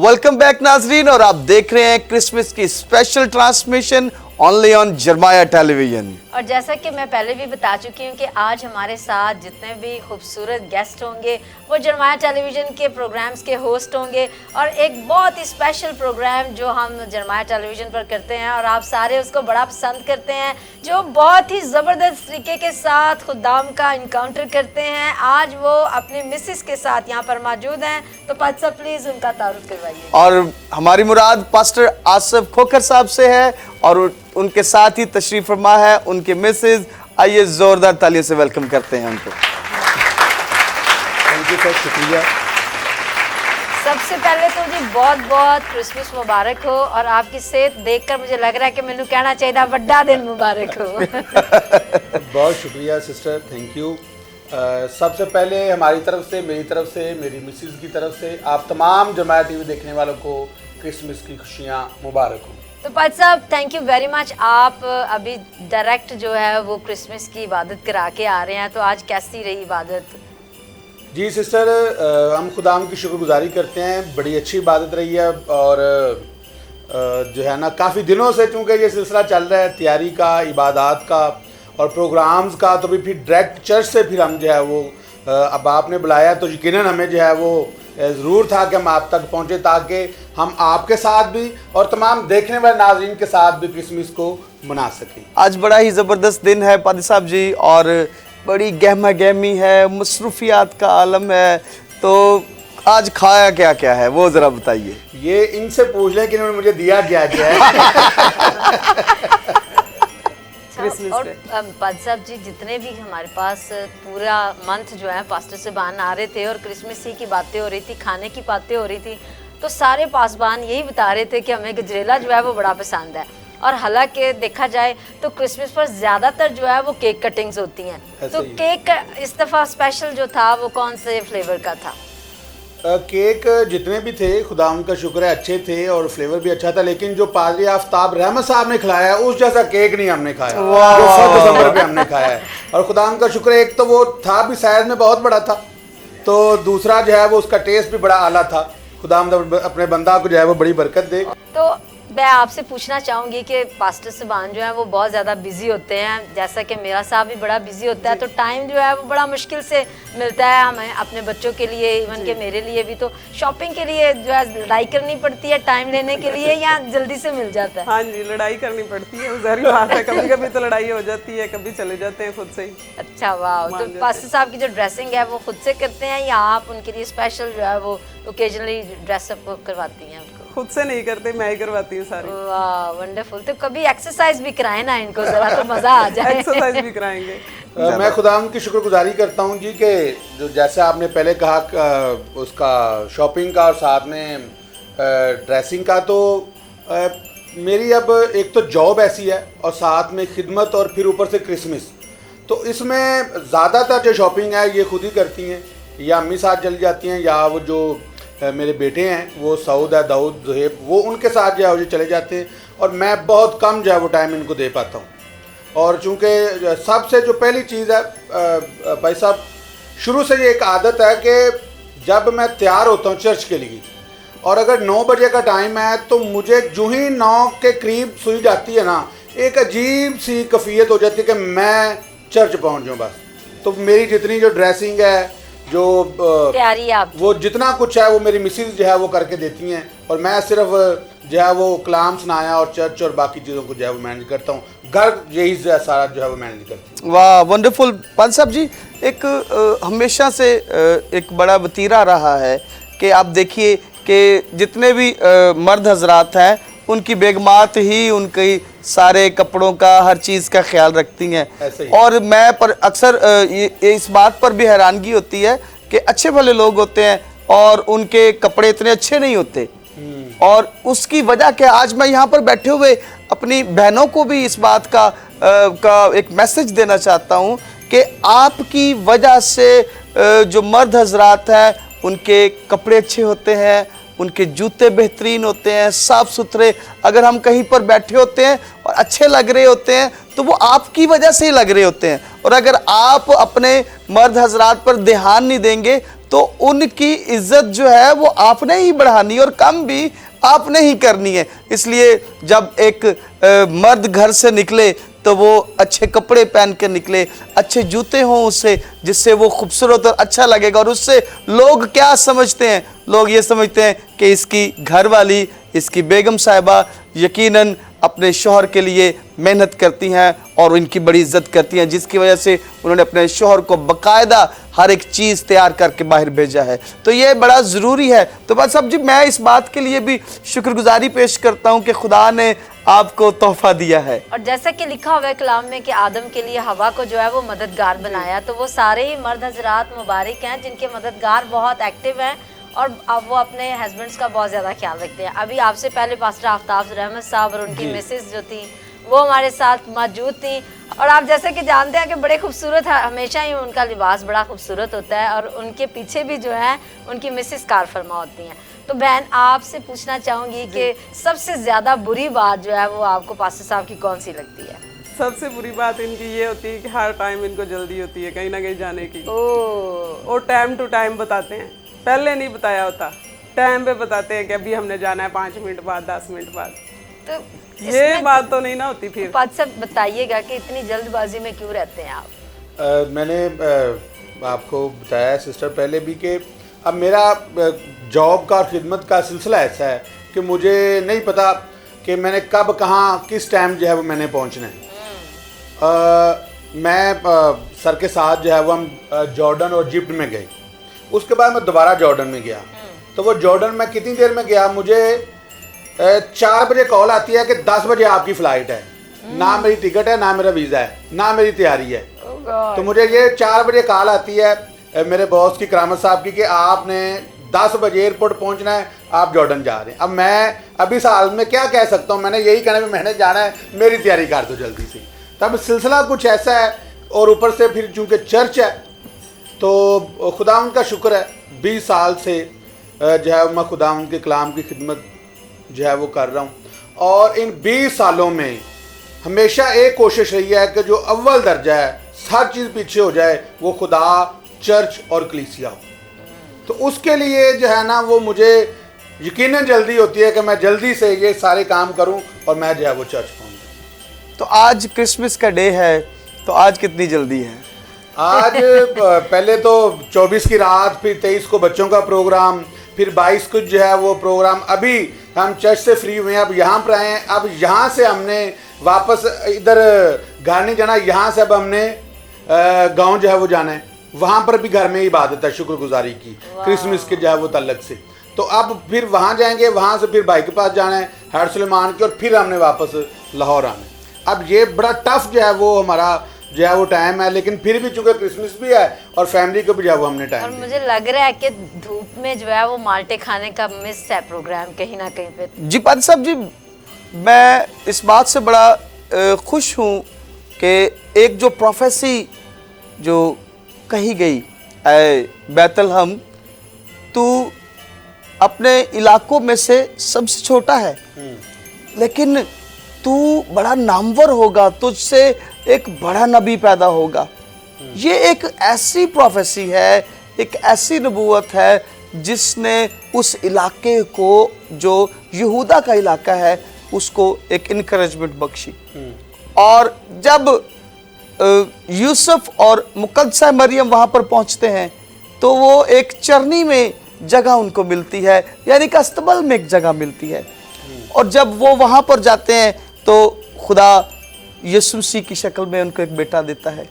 Welcome back नाजरीन, और आप देख रहे हैं क्रिसमस की स्पेशल ट्रांसमिशन ओनली ऑन जरमाया टेलीविजन। और जैसा कि मैं पहले भी बता चुकी हूँ कि आज हमारे साथ जितने भी खूबसूरत गेस्ट होंगे वो जरमाया टेलीविज़न के प्रोग्राम्स के होस्ट होंगे, और एक बहुत ही स्पेशल प्रोग्राम जो हम जरमाया टेलीविज़न पर करते हैं और आप सारे उसको बड़ा पसंद करते हैं, जो बहुत ही ज़बरदस्त तरीके के साथ खुदाम का इनकाउंटर करते हैं। आज वो अपने मिसेस के साथ यहाँ पर मौजूद हैं, तो पास्टर प्लीज़ उनका तारुफ करवाइए। और हमारी मुराद पास्टर आसिफ खोखर साहब से है और उनके साथ ही तशरीफ फरमा है उनके मिसेज। आइए जोरदार तालियों से वेलकम करते हैं उनको। थैंक यू सर, शुक्रिया। सबसे पहले तो जी बहुत बहुत क्रिसमस मुबारक हो, और आपकी सेहत देखकर मुझे लग रहा है कि मैंने कहना चाहिए बड़ा दिन मुबारक हो। बहुत शुक्रिया सिस्टर, थैंक यू। सबसे पहले हमारी तरफ से, मेरी तरफ से, मेरी मिसेस की तरफ से आप तमाम जरमाया टीवी देखने वालों को क्रिसमस की खुशियाँ मुबारक हो। तो पास्टर साहब थैंक यू वेरी मच। आप अभी डायरेक्ट जो है वो क्रिसमस की इबादत करा के आ रहे हैं, तो आज कैसी रही इबादत? जी सिस्टर, हम खुदाम की शुक्रगुजारी करते हैं, बड़ी अच्छी इबादत रही है। और जो है ना, काफ़ी दिनों से चूँकि ये सिलसिला चल रहा है तैयारी का, इबादत का और प्रोग्राम्स का, तो भी फिर डायरेक्ट चर्च से फिर हम जो है वो अब आपने बुलाया तो यकीनन हमें जो है वो ज़रूर था कि हम आप तक पहुँचे, ताकि हम आपके साथ भी और तमाम देखने वाले नाज़रीन के साथ भी क्रिसमस को मना सकें। आज बड़ा ही ज़बरदस्त दिन है पादी साहब जी, और बड़ी गहमा गहमी है, मसरूफियात का आलम है। तो आज खाया क्या क्या है वो ज़रा बताइए। ये इनसे पूछ लें कि इन्होंने मुझे दिया क्या क्या है। और पास्टर साहब जी, जितने भी हमारे पास पूरा मंथ जो है पास्टर से बाहर आ रहे थे और क्रिसमस ही की बातें हो रही थी, खाने की बातें हो रही थी, तो सारे पासबान यही बता रहे थे कि हमें गजरेला जो है वो बड़ा पसंद है। और हालांकि देखा जाए तो क्रिसमस पर ज़्यादातर जो है वो केक कटिंग्स होती हैं, तो केक इस दफ़ा स्पेशल जो था वो कौन से फ्लेवर का था? केक जितने भी थे खुदा उनका शुक्र है अच्छे थे और फ्लेवर भी अच्छा था, लेकिन जो पादरी आफ्ताब रहमत साहब ने खिलाया है उस जैसा केक नहीं हमने खाया जो 7 दिसंबर पे हमने खाया है। और खुदा उनका शुक्र है, एक तो वो था भी साइज में बहुत बड़ा था, तो दूसरा जो है वो उसका टेस्ट भी बड़ा आला था। खुदा अपने बंदा को जो है वो बड़ी बरकत दे। तो मैं आपसे पूछना चाहूँगी कि पास्टर साहबान जो है वो बहुत ज़्यादा बिजी होते हैं, जैसा कि मेरा साहब भी बड़ा बिजी होता है, तो टाइम जो है वो बड़ा मुश्किल से मिलता है हमें अपने बच्चों के लिए, इवन के मेरे लिए भी। तो शॉपिंग के लिए जो है लड़ाई करनी पड़ती है टाइम लेने के लिए, या जल्दी से मिल जाता है? हाँ जी, लड़ाई करनी पड़ती है, ज़ाहिर बात है। कभी कभी तो लड़ाई हो जाती है, कभी चले जाते हैं खुद से ही। अच्छा वाह। तो पास्टर साहब की जो ड्रेसिंग है वो खुद से करते हैं या आप उनके लिए स्पेशल जो है वो ओकेजनली ड्रेसअप करवाती हैं? खुद से नहीं करते, मैं ही करवाती हूँ सारी। वाह वंडरफुल। तो कभी एक्सरसाइज भी कराए ना इनको जरा, तो मजा आ जाए। एक्सरसाइज भी कराएंगे। मैं खुदा की शुक्रगुजारी करता हूँ जी कि जो जैसे आपने पहले कहा उसका शॉपिंग का और साथ में ड्रेसिंग का, तो मेरी अब एक तो जॉब ऐसी है और साथ में खिदमत और फिर ऊपर से क्रिसमस, तो इसमें ज़्यादातर जो शॉपिंग है ये खुद ही करती हैं, या अम्मी साथ चली जाती हैं, या वो जो मेरे बेटे हैं वो सऊद है, दाऊद, जुहेब, वो उनके साथ जो है वो चले जाते हैं, और मैं बहुत कम जो है वो टाइम इनको दे पाता हूँ। और चूँकि सबसे जो पहली चीज़ है भाई साहब, शुरू से ये एक आदत है कि जब मैं तैयार होता हूँ चर्च के लिए, और अगर 9 बजे का टाइम है तो मुझे जो ही 9 के करीब सुई जाती है ना, एक अजीब सी कैफियत हो जाती है कि मैं चर्च पहुँच जाऊँ बस। तो मेरी जितनी जो ड्रेसिंग है, जो तैयारी आप, वो जितना कुछ है वो मेरी मिसेज जो है वो करके देती हैं, और मैं सिर्फ जो है वो कलाम सुनाया और चर्च और बाकी चीज़ों को जो है वो मैनेज करता हूँ। घर यही सारा जो है वो मैनेज करती हूँ। वाह वंडरफुल। पाद साहब जी, एक हमेशा से एक बड़ा वतीरा रहा है कि आप देखिए कि जितने भी मर्द हजरात हैं उनकी बेगमात ही उनकी सारे कपड़ों का, हर चीज़ का ख्याल रखती हैं। और मैं पर अक्सर इस बात पर भी हैरानगी होती है कि अच्छे भले लोग होते हैं और उनके कपड़े इतने अच्छे नहीं होते, और उसकी वजह क्या, आज मैं यहाँ पर बैठे हुए अपनी बहनों को भी इस बात का एक मैसेज देना चाहता हूँ कि आपकी वजह से जो मर्द हजरात हैं उनके कपड़े अच्छे होते हैं, उनके जूते बेहतरीन होते हैं, साफ़ सुथरे। अगर हम कहीं पर बैठे होते हैं और अच्छे लग रहे होते हैं तो वो आपकी वजह से ही लग रहे होते हैं, और अगर आप अपने मर्द हजरात पर ध्यान नहीं देंगे तो उनकी इज्जत जो है वो आपने ही बढ़ानी और कम भी आपने ही करनी है। इसलिए जब एक मर्द घर से निकले तो वो अच्छे कपड़े पहन के निकले, अच्छे जूते हों उससे, जिससे वो खूबसूरत और अच्छा लगेगा। और उससे लोग क्या समझते हैं? लोग ये समझते हैं कि इसकी घरवाली, इसकी बेगम साहिबा यकीनन अपने शौहर के लिए मेहनत करती हैं और उनकी बड़ी इज्जत करती हैं, जिसकी वजह से उन्होंने अपने शौहर को बाकायदा हर एक चीज़ तैयार करके बाहर भेजा है। तो ये बड़ा ज़रूरी है। तो बस साहब जी, मैं इस बात के लिए भी शुक्रगुजारी पेश करता हूँ कि खुदा ने आपको तोहफा दिया है। और जैसा कि लिखा हुआ है कलाम में कि आदम के लिए हवा को जो है वो मददगार बनाया, तो वो सारे ही मर्द हजरात मुबारक हैं जिनके मददगार बहुत एक्टिव हैं और अब वो अपने हस्बैंड्स का बहुत ज़्यादा ख्याल रखते हैं। अभी आपसे पहले पास्टर आफ्ताब रहमत साहब और उनकी मिसेस जो थी वो हमारे साथ मौजूद थी। और आप जैसे कि जानते हैं कि बड़े खूबसूरत है, हमेशा ही उनका लिबास बड़ा खूबसूरत होता है और उनके पीछे भी जो है उनकी मिसेस कार फरमा होती हैं। तो बहन, आपसे पूछना चाहूँगी कि सबसे ज़्यादा बुरी बात जो है वो आपको पास्टर साहब की कौन सी लगती है? सबसे बुरी बात इनकी ये होती है कि हर टाइम इनको जल्दी होती है कहीं ना कहीं जाने की। ओह, और टाइम टू टाइम बताते हैं, पहले नहीं बताया होता, टाइम पे बताते हैं कि अभी हमने जाना है 5 मिनट बाद, 10 मिनट बाद। तो ये बात तो नहीं ना होती फिर। पास्टर साहब बताइएगा कि इतनी जल्दबाजी में क्यों रहते हैं आप? मैंने आपको बताया सिस्टर पहले भी कि अब मेरा जॉब का और खिदमत का सिलसिला ऐसा है कि मुझे नहीं पता कि मैंने कब कहाँ किस टाइम जो है वो मैंने पहुँचना है। मैं सर के साथ जो है वो हम जॉर्डन और इजिप्ट में गए। उसके बाद मैं दोबारा जॉर्डन में गया। तो वो जॉर्डन में कितनी देर में गया, मुझे 4 बजे कॉल आती है कि 10 बजे आपकी फ़्लाइट है। ना मेरी टिकट है, ना मेरा वीज़ा है, ना मेरी तैयारी है। तो मुझे ये 4 बजे कॉल आती है मेरे बॉस की, करामत साहब की, कि आपने 10 बजे एयरपोर्ट पहुंचना है, आप जॉर्डन जा रहे हैं। अब मैं अभी इस हाल में क्या कह सकता हूँ? मैंने यही कहना है मैंने जाना है, मेरी तैयारी कर दो जल्दी से। तब सिलसिला कुछ ऐसा है। और ऊपर से फिर चूँकि चर्च है तो खुदा उनका शुक्र है 20 साल से जो है मैं खुदा उनके कलाम की खिदमत जो है वो कर रहा हूँ। और इन 20 सालों में हमेशा एक कोशिश रही है कि जो अव्वल दर्जा है, हर चीज़ पीछे हो जाए, वो खुदा, चर्च और कलीसिया हो। तो उसके लिए जो है ना वो मुझे यकीनन जल्दी होती है कि मैं जल्दी से ये सारे काम करूं और मैं जो है वो चर्च पहुंच जाऊं। तो आज क्रिसमस का डे है, तो आज कितनी जल्दी है? आज पहले तो 24 की रात, फिर 23 को बच्चों का प्रोग्राम, फिर 22 को जो है वो प्रोग्राम। अभी हम चर्च से फ्री हुए हैं, अब यहाँ पर आए हैं। अब यहाँ से हमने वापस इधर घर नहीं जाना, यहाँ से अब हमने गांव जो है वो जाना है। वहाँ पर भी घर में इबादत है शुक्रगुजारी की, क्रिसमस के जो है वो तल्लक से। तो अब फिर वहाँ जाएंगे, वहाँ से फिर भाई के पास जाना है हैड सुलेमान के, और फिर हमने वापस लाहौर आना है। अब ये बड़ा टफ जो है वो हमारा जो है वो टाइम है, लेकिन फिर भी चूंकि क्रिसमस भी है और फैमिली को भी जो है वो हमने टाइम। और मुझे लग रहा है कि धूप में जो है वो माल्टे खाने का मिस है प्रोग्राम कहीं ना कहीं पे। जी पाद साहब जी, मैं इस बात से बड़ा खुश हूँ कि एक जो प्रोफेसी जो कही गई, बैतलहम तू अपने इलाकों में से सबसे छोटा है, लेकिन तू बड़ा नामवर होगा, तुझसे एक बड़ा नबी पैदा होगा। ये एक ऐसी प्रोफेसी है, एक ऐसी नबूवत है जिसने उस इलाके को, जो यहूदा का इलाका है, उसको एक इनकरेजमेंट बख्शी। और जब यूसुफ और मुकद्दसा मरियम वहाँ पर पहुँचते हैं तो वो एक चरनी में जगह उनको मिलती है, यानी कि अस्तबल में एक जगह मिलती है। और जब वो वहाँ पर जाते हैं तो खुदा यीशु मसीह की शक्ल में उनको एक बेटा देता है।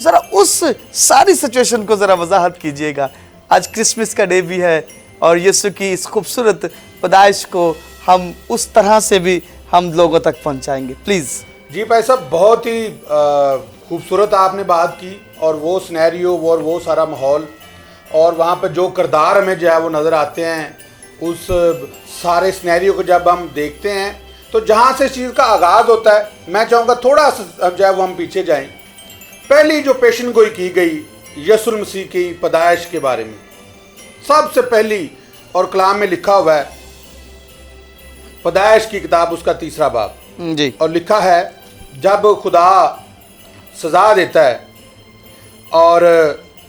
ज़रा उस सारी सिचुएशन को ज़रा वजाहत कीजिएगा। आज क्रिसमस का डे भी है और यीशु की इस खूबसूरत पैदाइश को हम उस तरह से भी हम लोगों तक पहुँचाएंगे, प्लीज़। जी भाई साहब, बहुत ही खूबसूरत आपने बात की, और वो सिनेरियो और वो सारा माहौल और वहाँ पर जो किरदार हमें जो है वो नज़र आते हैं, उस सारे सिनेरियो को जब हम देखते हैं तो जहाँ से इस चीज़ का आगाज़ होता है, मैं चाहूँगा थोड़ा सा जो है वो हम पीछे जाएं। पहली जो पेशन गोई की गई यीशु मसीह की पैदाइश के बारे में, सबसे पहली, और कलाम में लिखा हुआ है पैदाइश की किताब उसका 3रा बाब जी, और लिखा है जब खुदा सज़ा देता है और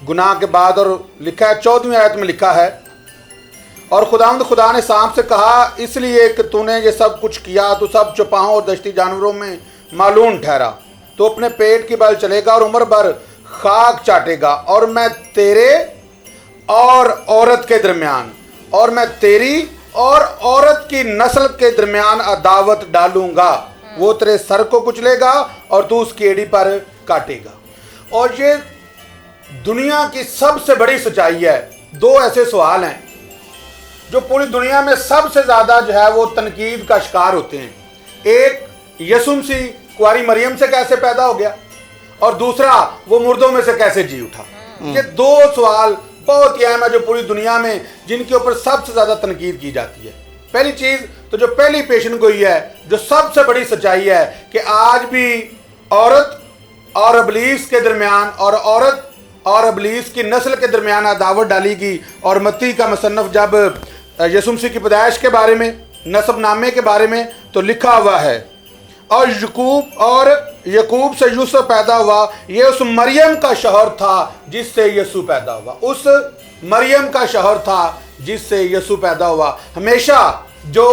गुनाह के बाद, और लिखा है 14वीं आयत में लिखा है, और खुदा ने सांप से कहा, इसलिए कि तूने ये सब कुछ किया तो सब चौपाहों और दश्ती जानवरों में मालूम ठहरा, तो अपने पेट की बल चलेगा और उम्र भर खाक चाटेगा, और मैं तेरे और औरत के दरमियान, और मैं तेरी और औरत की नस्ल के दरमियान अदावत डालूंगा, वो तेरे सर को कुचलेगा और तू उसकी एड़ी पर काटेगा। और ये दुनिया की सबसे बड़ी सच्चाई है। दो ऐसे सवाल हैं जो पूरी दुनिया में सबसे ज़्यादा जो है वो तनकीद का शिकार होते हैं। एक, यीशु मसीह कुंवारी मरियम से कैसे पैदा हो गया, और दूसरा, वो मुर्दों में से कैसे जी उठा। ये दो सवाल बहुत ही अहम है जो पूरी दुनिया में जिनके ऊपर सबसे ज़्यादा तनकीद की जाती है। पहली चीज़ तो जो पहली पेशन गोई है, जो सबसे बड़ी सच्चाई है कि आज भी औरत और इब्लीस के दरमियान, और औरत और इब्लीस की नस्ल के दरमियान अदावत डालेगी। और मत्ती का मुसन्नफ जब यीशु मसीह की पैदाइश के बारे में, नसबनामे के बारे में, तो लिखा हुआ है, और यकूब से यूसुफ पैदा हुआ, ये उस मरियम का शौहर था जिससे यीशु पैदा हुआ। उस मरियम का शौहर था जिससे यीशु पैदा हुआ। हमेशा जो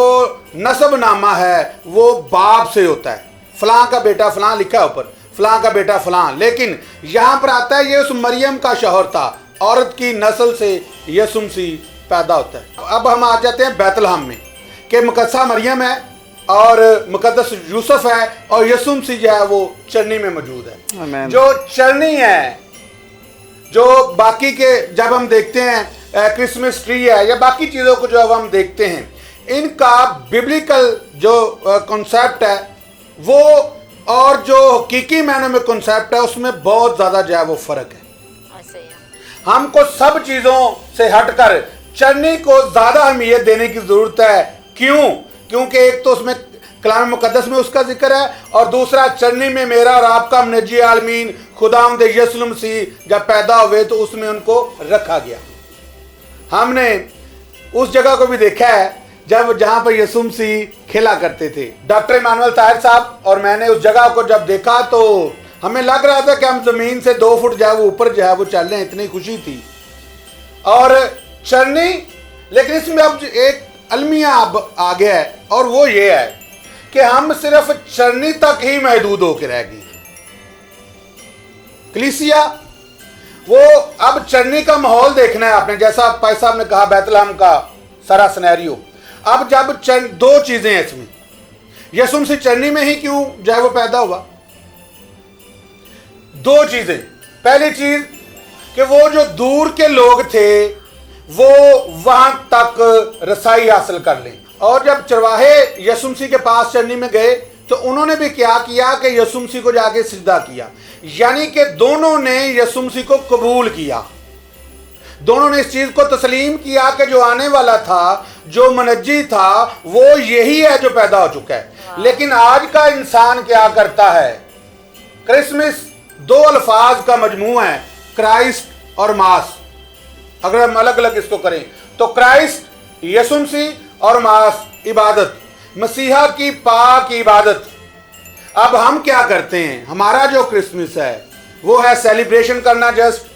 नसबनामा है वो बाप से होता है, फलां का बेटा फलां लिखा है ऊपर, फलां का बेटा फलां, लेकिन यहाँ पर आता है ये उस मरियम का शौहर था, औरत की नस्ल से यीशु मसीह पैदा होता है। अब हम आ जाते हैं बैतलहम में कि मुकद्दसा मरियम है और मुकद्दस यूसुफ है, और यीशु मसीह जो है वो चरनी में मौजूद है। आमीन। जो चरनी है, जो बाकी के जब हम देखते हैं क्रिसमस ट्री है या बाकी चीज़ों को जब हम देखते हैं, इनका बिब्लिकल जो कॉन्सेप्ट है वो और जो हकीकी मायने में कॉन्सेप्ट है उसमें बहुत ज़्यादा जो है वो फ़र्क है। ऐसे ही है। हमको सब चीज़ों से हटकर चरनी को ज़्यादा अहमियत देने की ज़रूरत है। क्यों? क्योंकि एक तो उसमें कलाम मुकद्दस में उसका जिक्र है, और दूसरा चरनी में मेरा और आपका मुनज्जी आलमीन खुदावंद यीशु मसीह जब पैदा हुए तो उसमें उनको रखा गया। हमने उस जगह को भी देखा है जहाँ पर यीशु मसीह खेला करते थे। डॉक्टर इमानुएल ताहिर साहब और मैंने उस जगह को जब देखा तो हमें लग रहा था कि हम ज़मीन से 2 फुट जो है वो ऊपर जो है वो चल रहे हैं, इतनी खुशी थी। और चरनी, लेकिन इसमें अब एक अलमिया अब आ गया है, और वो ये है कि हम सिर्फ चरनी तक ही महदूद होकर रह गए। कलीसिया वो अब चरनी का माहौल देखना है आपने, जैसा भाई साहब ने कहा बैतलहम का सारा सिनेरियो। अब जब दो चीजें हैं इसमें, यीशु मसीह चरनी में ही क्यों जो है वो पैदा हुआ? दो चीजें। पहली चीज कि वो जो दूर के लोग थे वो वहां तक रसाई हासिल कर लें, और जब चरवाहे यीशु मसीह के पास चरनी में गए तो उन्होंने भी क्या किया कि यीशु मसीह को जाके सिजदा किया, यानी कि दोनों ने यीशु मसीह को कबूल किया। दोनों ने इस चीज को तस्लीम किया कि जो आने वाला था, जो मुनज्जी था, वो यही है जो पैदा हो चुका है। लेकिन आज का इंसान क्या करता है? क्रिसमस 2 अल्फाज का मजमूआ है, क्राइस्ट और मास। अगर हम अलग अलग इसको करें तो क्राइस्ट यीशु मसीह और मास इबादत, मसीहा की पाक इबादत। अब हम क्या करते हैं? हमारा जो क्रिसमस है वो है सेलिब्रेशन करना, जस्ट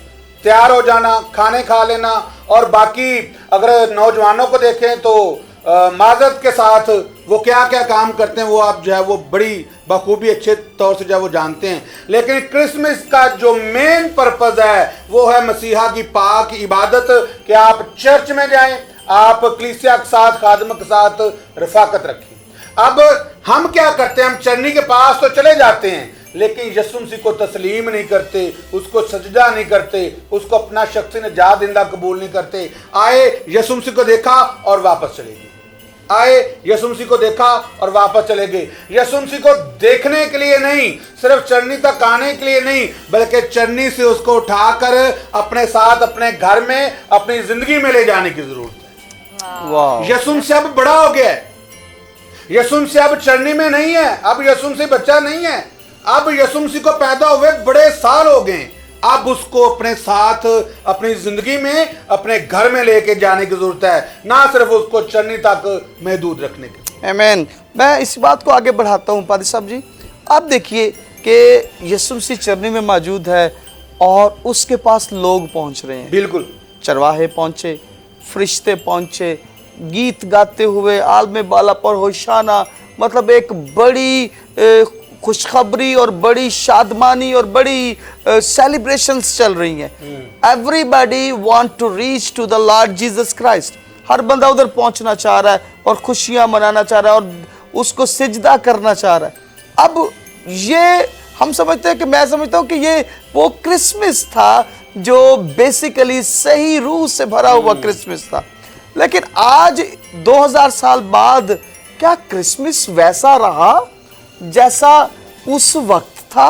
तैयार हो जाना, खाने खा लेना, और बाकी अगर नौजवानों को देखें तो माजरत के साथ वो क्या क्या काम करते हैं वो आप जो है वो बड़ी बखूबी अच्छे तौर से जो है वो जानते हैं। लेकिन क्रिसमस का जो मेन पर्पज़ है वो है मसीहा की पाक इबादत, कि आप चर्च में जाएं, आप कलीसिया के साथ, खादम के साथ रफाकत रखें। अब हम क्या करते हैं? हम चरनी के पास तो चले जाते हैं, लेकिन यीशु मसीह को तस्लीम नहीं करते, उसको सजदा नहीं करते, उसको अपना शख्सी निजात देंदा कबूल नहीं करते। आए यीशु मसीह को देखा और वापस चले गए, आए यीशु मसीह को देखा और वापस चले गए। यीशु मसीह को देखने के लिए नहीं, सिर्फ चरनी तक आने के लिए नहीं, बल्कि चरनी से उसको उठाकर अपने साथ, अपने घर में, अपनी जिंदगी में ले जाने की जरूरत है। वाह। यीशु मसीह अब बड़ा हो गया है। यीशु मसीह अब चरनी में नहीं है, अब यीशु मसीह बच्चा नहीं है। अब यीशु मसीह को पैदा हुए बड़े साल हो गए, अब उसको अपने साथ, अपनी जिंदगी में, अपने घर में लेके जाने की जरूरत है, ना सिर्फ उसको चरनी तक महदूद रखने की। आमीन। मैं इस बात को आगे बढ़ाता हूँ पादी साहब जी। आप देखिए कि यीशु मसीह चरनी में मौजूद है और उसके पास लोग पहुंच रहे हैं। बिल्कुल। चरवाहे पहुंचे, फरिश्ते पहुंचे, गीत गाते हुए आलमे बाला पर होशाना, मतलब एक बड़ी खुशखबरी और बड़ी शादमानी और बड़ी सेलिब्रेशंस चल रही हैं। Everybody want to reach to the lord Jesus Christ. हर बंदा उधर पहुंचना चाह रहा है और खुशियां मनाना चाह रहा है और उसको सिजदा करना चाह रहा है। अब ये हम समझते हैं कि मैं समझता हूं कि ये वो क्रिसमस था जो बेसिकली सही रूह से भरा हुआ क्रिसमस था। लेकिन आज 2000 साल बाद क्या क्रिसमस वैसा रहा जैसा उस वक्त था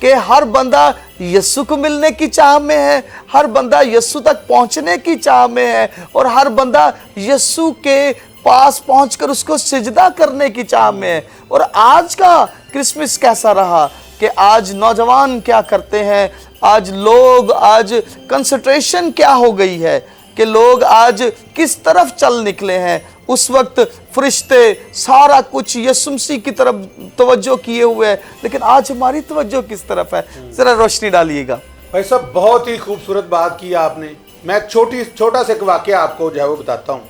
कि हर बंदा यीशु को मिलने की चाह में है, हर बंदा यीशु तक पहुंचने की चाह में है और हर बंदा यीशु के पास पहुंचकर उसको सिजदा करने की चाह में है। और आज का क्रिसमस कैसा रहा कि आज नौजवान क्या करते हैं, आज लोग, आज कंसंट्रेशन क्या हो गई है कि लोग आज किस तरफ चल निकले हैं। उस वक्त फरिश्ते सारा कुछ यीशु मसीह की तरफ तवज्जो किए हुए हैं, लेकिन आज हमारी तवज्जो किस तरफ है? जरा रोशनी डालिएगा। भाई साहब बहुत ही खूबसूरत बात की आपने। मैं छोटा सा एक वाकया आपको जो है वो बताता हूँ।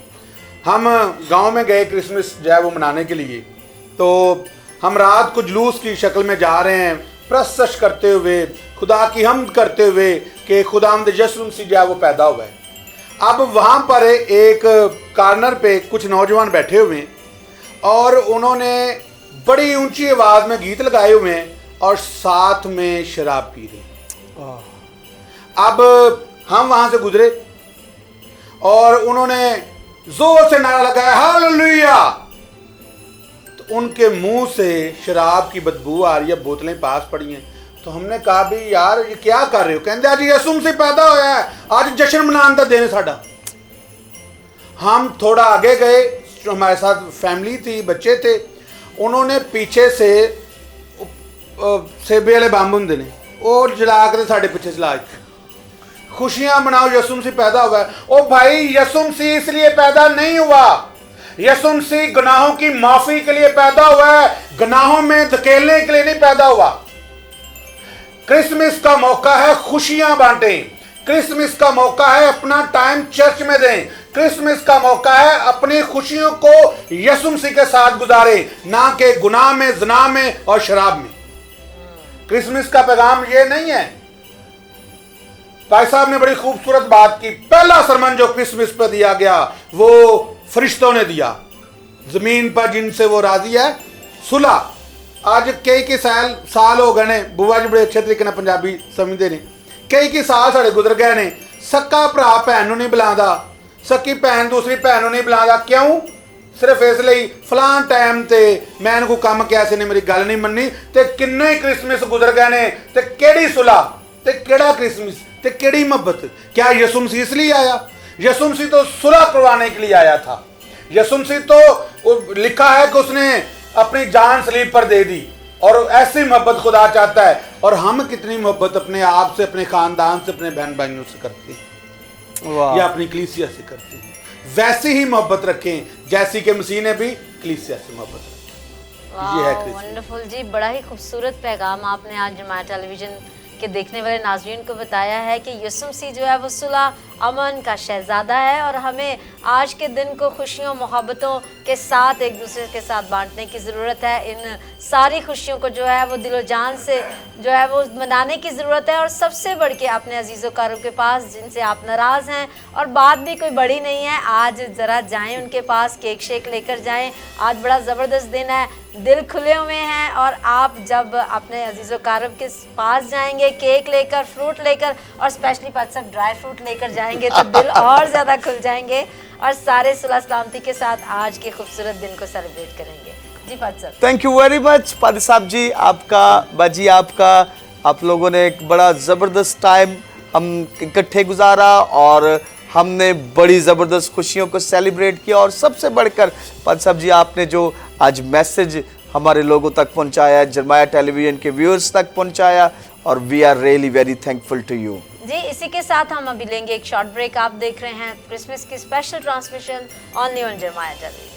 हम गांव में गए क्रिसमस जो है वो मनाने के लिए, तो हम रात को जुलूस की शक्ल में जा रहे हैं, प्रशंसा करते हुए, खुदा की हम्द करते हुए कि खुदावंद यीशु मसीह जो है वो पैदा हुआ है। अब वहाँ पर एक कॉर्नर पे कुछ नौजवान बैठे हुए हैं और उन्होंने बड़ी ऊंची आवाज़ में गीत लगाए हुए हैं और साथ में शराब पी रहे। अब हम वहाँ से गुजरे और उन्होंने जोर से नारा लगाया हालेलुया। तो उनके मुंह से शराब की बदबू आ रही है, बोतलें पास पड़ी हैं। तो हमने कहा भी यार ये क्या कर रहे हो? कहते आज यीशु मसीह पैदा होया है, आज जश्न मनाने का दिन है साडा। हम थोड़ा आगे गए, हमारे साथ फैमिली थी, बच्चे थे, उन्होंने पीछे से सेबे वाले बंब होंगे ने वो जला के साढ़े पीछे चला दिए। खुशियां मनाओ, यीशु मसीह पैदा हुआ है। ओ भाई, यीशु मसीह इसलिए पैदा नहीं हुआ, यीशु मसीह गुनाहों की माफी के लिए पैदा हुआ है, गुनाहों में धकेलने के लिए नहीं पैदा हुआ। क्रिसमस का मौका है खुशियां बांटें, क्रिसमस का मौका है अपना टाइम चर्च में दें, क्रिसमस का मौका है अपनी खुशियों को यीशु मसीह के साथ गुजारें, ना कि गुनाह में, ज़िना में और शराब में। क्रिसमस का पैगाम ये नहीं है। भाई साहब ने बड़ी खूबसूरत बात की। पहला सरमन जो क्रिसमस पर दिया गया वो फरिश्तों ने दिया, जमीन पर जिनसे वो राजी है सुलह। आज कई साल हो गए ने, बुआ जी बड़े अच्छे तरीके ਨਾਲ पंजाबी समझते ने, कई साल साढ़े गुजर गए ने। सक्का भरा भैन नहीं बुलाता, सक्की भैन दूसरी भैन नहीं बुलाता। क्यों? सिर्फ इसलिए फलां टाइम ते मैं कोई काम किया से ने मेरी गल नहीं मन्नी। ते किन्ने क्रिसमस गुजर गए ने, ते केड़ी सुलह, ते केड़ा क्रिसमस, ते केड़ी मोहब्बत। क्या यीशु मसीह इसलिए आया? यीशु मसीह तो सुलह करवाने के लिए आया था। यीशु मसीह तो लिखा है कि उसने अपनी जान सलीब पर दे दी, और ऐसी मोहब्बत खुदा चाहता है। और हम कितनी मोहब्बत अपने आप से, अपने खानदान से, अपने बहन भाइयों से करते हैं या अपनी कलीसिया से करते हैं। वैसी ही मोहब्बत रखें जैसी कि मसीह ने भी कलीसिया से मोहब्बत रखी। ये है क्रिसमस। वंडरफुल जी, बड़ा ही खूबसूरत पैगाम आपने आज जमाया टेलीविजन के देखने वाले नाज़रीन को बताया है कि यीशु मसीह जो है वो सुलह अमन का शहजादा है, और हमें आज के दिन को खुशियों मोहब्बतों के साथ एक दूसरे के साथ बांटने की ज़रूरत है। इन सारी खुशियों को जो है वो दिलो जान से जो है वो मनाने की ज़रूरत है। और सबसे बढ़ के अपने अजीज़ों कारों के पास जिनसे आप नाराज़ हैं, और बात भी कोई बड़ी नहीं है, आज ज़रा जाएं उनके पास, केक शेक लेकर जाएं। आज बड़ा ज़बरदस्त दिन है, दिल खुले हुए हैं, और आप जब अपने अजीज़ों कारों के पास जाएंगे केक लेकर, फ्रूट लेकर, और स्पेशली सब ड्राई फ्रूट लेकर जाएंगे तो दिल और ज़्यादा खुल जाएंगे, और सारे सुलह सलामती के साथ आज के खूबसूरत दिन को सेलिब्रेट करेंगे। जी पाद साहब, थैंक यू वेरी मच पादी साहब जी, आपका बाजी, आपका, आप लोगों ने एक बड़ा ज़बरदस्त टाइम हम इकट्ठे गुजारा और हमने बड़ी ज़बरदस्त खुशियों को सेलिब्रेट किया। और सबसे बढ़कर पादी साहब जी, आपने जो आज मैसेज हमारे लोगों तक पहुंचाया, जरमाया टेलीविज़न के व्यूअर्स तक पहुंचाया, और we are really very thankful to you. जी इसी के साथ हम अभी लेंगे एक शॉर्ट ब्रेक। आप देख रहे हैं क्रिसमस की स्पेशल ट्रांसमिशन ऑनली ऑन जरमाया टेलीविजन।